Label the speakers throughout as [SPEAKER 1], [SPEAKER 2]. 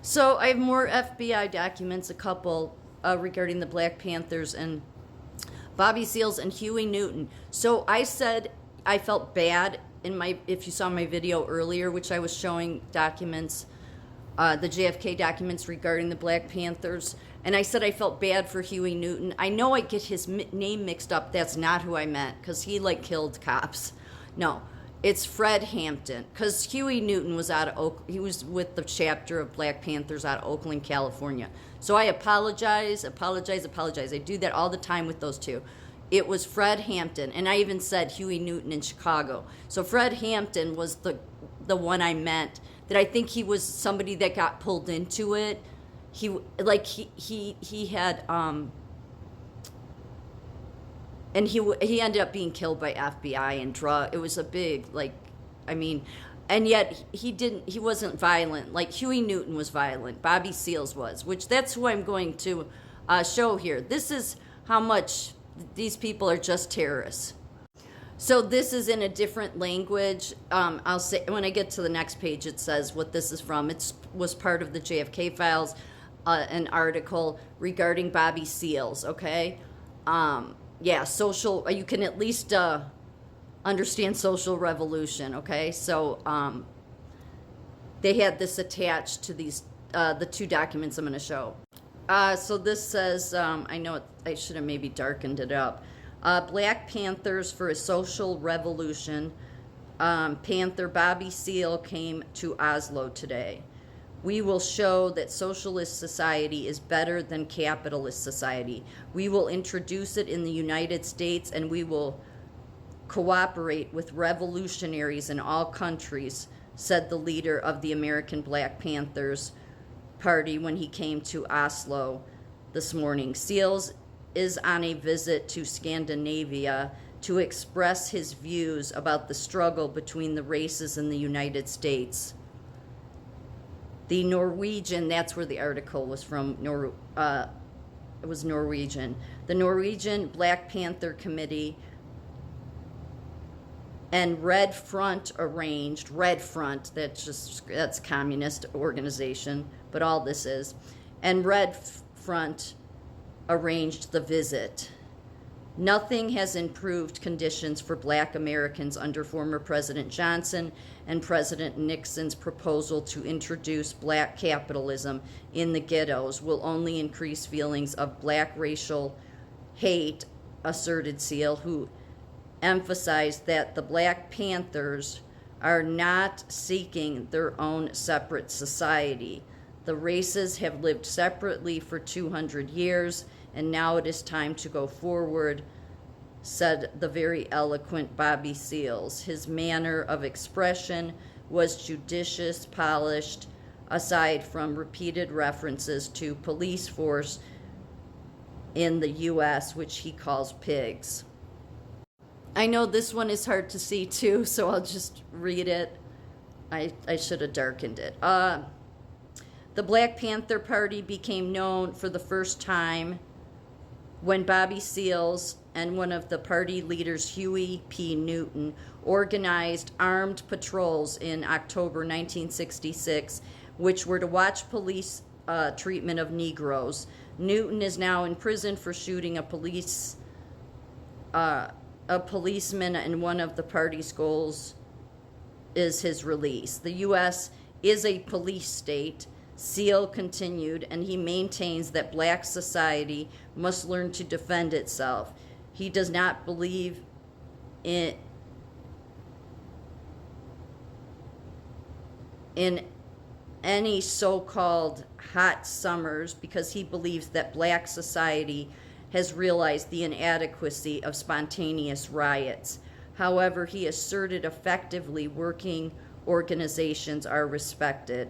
[SPEAKER 1] So I have more FBI documents, a couple regarding the Black Panthers and Bobby Seals and Huey Newton. So I said I felt bad in my, if you saw my video earlier, which I was showing documents, the JFK documents regarding the Black Panthers, and I said I felt bad for Huey Newton. I know I get his name mixed up. That's not who I meant, because he killed cops. No, it's Fred Hampton, because Huey Newton was he was with the chapter of Black Panthers out of Oakland, California. So I apologize. I do that all the time with those two. It was Fred Hampton, and I even said Huey Newton in Chicago. So Fred Hampton was the one I meant, that I think he was somebody that got pulled into it. He had and he ended up being killed by FBI and drug. It was a big and yet he wasn't violent. Like Huey Newton was violent. Bobby Seals was, which that's who I'm going to show here. This is how much these people are just terrorists. So this is in a different language. I'll say when I get to the next page, it says what this is from. It was part of the JFK files, an article regarding Bobby Seals. Okay, yeah, social. You can at least understand social revolution. Okay, so they had this attached to these the two documents I'm going to show. So this says, I know I should have maybe darkened it up. Black Panthers for a Social Revolution. Panther Bobby Seale came to Oslo today. We will show that socialist society is better than capitalist society. We will introduce it in the United States, and we will cooperate with revolutionaries in all countries, said the leader of the American Black Panthers Party when he came to Oslo this morning. Seals is on a visit to Scandinavia to express his views about the struggle between the races in the United States. The Norwegian, that's where the article was from, it was Norwegian. The Norwegian Black Panther Committee and Red Front arranged, Red Front, that's communist organization, but all this is, and Red Front arranged the visit. Nothing has improved conditions for Black Americans under former President Johnson and President Nixon's proposal to introduce Black capitalism in the ghettos will only increase feelings of Black racial hate, asserted Seale, who emphasized that the Black Panthers are not seeking their own separate society. The races have lived separately for 200 years, and now it is time to go forward, said the very eloquent Bobby Seals. His manner of expression was judicious, polished, aside from repeated references to police force in the U.S., which he calls pigs. I know this one is hard to see too, so I'll just read it. I should have darkened it. The Black Panther Party became known for the first time when Bobby Seals and one of the party leaders, Huey P. Newton, organized armed patrols in October 1966, which were to watch police treatment of Negroes. Newton is now in prison for shooting a policeman, and one of the party's goals is his release. The U.S. is a police state, Seale continued, and he maintains that Black society must learn to defend itself. He does not believe in any so-called hot summers because he believes that Black society has realized the inadequacy of spontaneous riots. However, he asserted effectively working organizations are respected.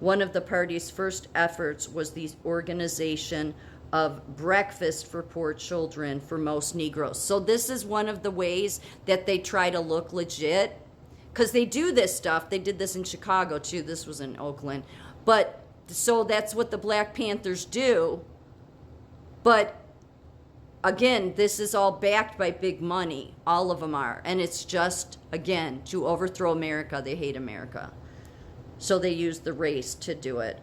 [SPEAKER 1] One of the party's first efforts was the organization of breakfast for poor children for most Negroes. So this is one of the ways that they try to look legit, because they do this stuff. They did this in Chicago too. This was in Oakland. But so that's what the Black Panthers do. But again, this is all backed by big money. All of them are. And it's just, again, to overthrow America. They hate America. So they used the race to do it.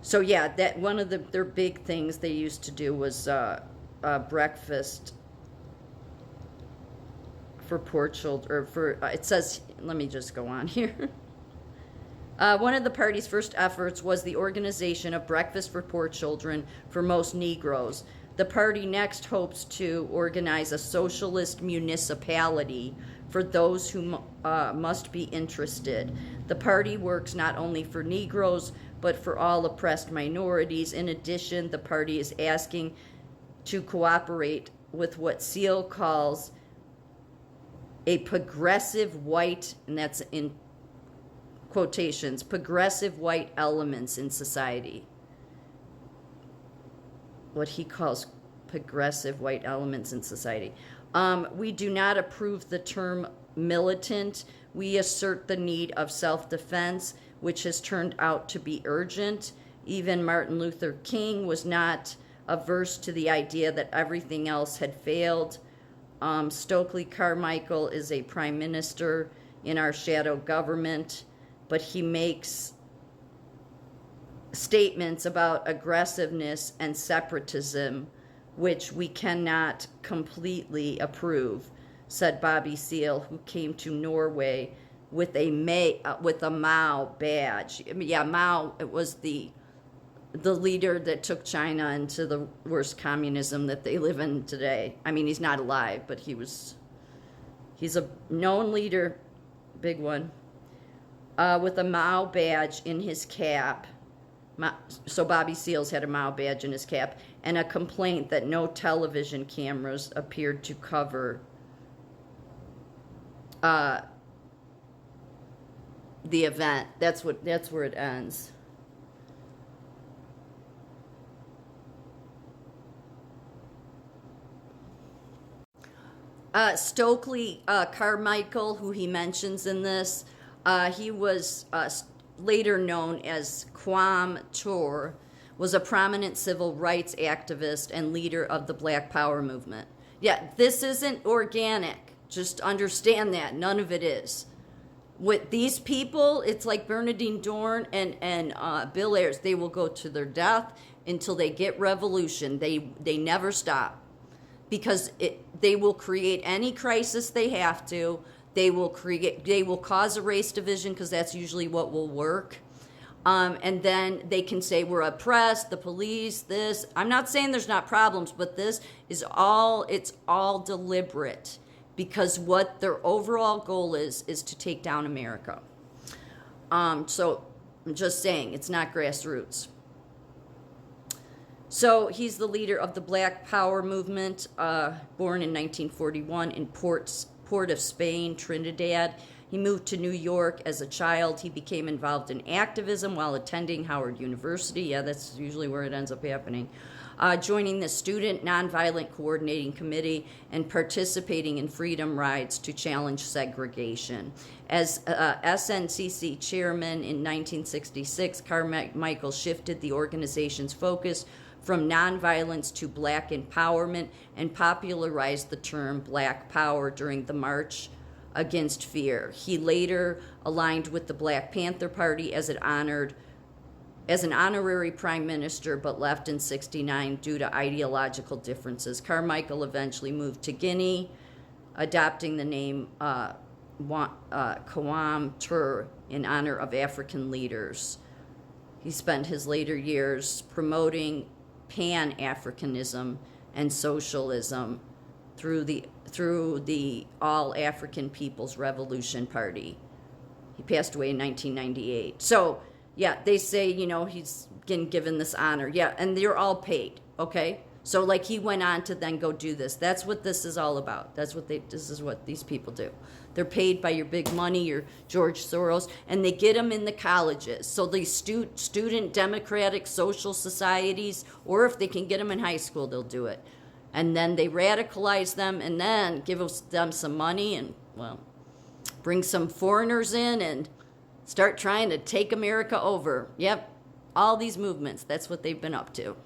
[SPEAKER 1] So yeah, that one of their big things they used to do was breakfast for poor children, or for, it says, let me just go on here. One of the party's first efforts was the organization of breakfast for poor children for most Negroes. The party next hopes to organize a socialist municipality for those who must be interested. The party works not only for Negroes, but for all oppressed minorities. In addition, the party is asking to cooperate with what Seal calls a progressive white, and that's in quotations, progressive white elements in society. What he calls progressive white elements in society. We do not approve the term militant. We assert the need of self-defense, which has turned out to be urgent. Even Martin Luther King was not averse to the idea that everything else had failed. Stokely Carmichael is a prime minister in our shadow government, but he makes statements about aggressiveness and separatism, which we cannot completely approve, said Bobby Seale, who came to Norway with a Mao badge. Yeah, Mao, it was the leader that took China into the worst communism that they live in today. I mean, he's not alive, but he's a known leader, big one, with a Mao badge in his cap. So Bobby Seals had a Mao badge in his cap, and a complaint that no television cameras appeared to cover the event. That's where it ends. Stokely Carmichael, who he mentions in this, he was later known as Kwame Ture, was a prominent civil rights activist and leader of the Black Power movement. Yeah, this isn't organic. Just understand that. None of it is. With these people, it's like Bernardine Dorn and Bill Ayers. They will go to their death until they get revolution. They never stop. Because they will create any crisis they have to. They will cause a race division, because that's usually what will work. And then they can say we're oppressed, the police, this. I'm not saying there's not problems, but this is it's all deliberate, because what their overall goal is to take down America. So I'm just saying, it's not grassroots. So he's the leader of the Black Power movement, born in 1941 in Port of Spain, Trinidad. He moved to New York as a child. He became involved in activism while attending Howard University. Yeah, that's usually where it ends up happening. Joining the Student Nonviolent Coordinating Committee and participating in freedom rides to challenge segregation. As SNCC chairman in 1966, Carmichael shifted the organization's focus from nonviolence to black empowerment and popularized the term Black Power during the March Against Fear. He later aligned with the Black Panther Party as an honorary prime minister, but left in 1969 due to ideological differences. Carmichael eventually moved to Guinea, adopting the name Kwame Ture in honor of African leaders. He spent his later years promoting Pan-Africanism and socialism through the All African People's Revolution Party. He passed away in 1998. So, yeah, they say, he's getting given this honor. Yeah, and they're all paid, okay? So, like, he went on to then go do this. That's what this is all about. This is what these people do. They're paid by your big money, your George Soros, and they get them in the colleges. So these student democratic social societies, or if they can get them in high school, they'll do it. And then they radicalize them and then give them some money and, well, bring some foreigners in and start trying to take America over. Yep, all these movements, that's what they've been up to.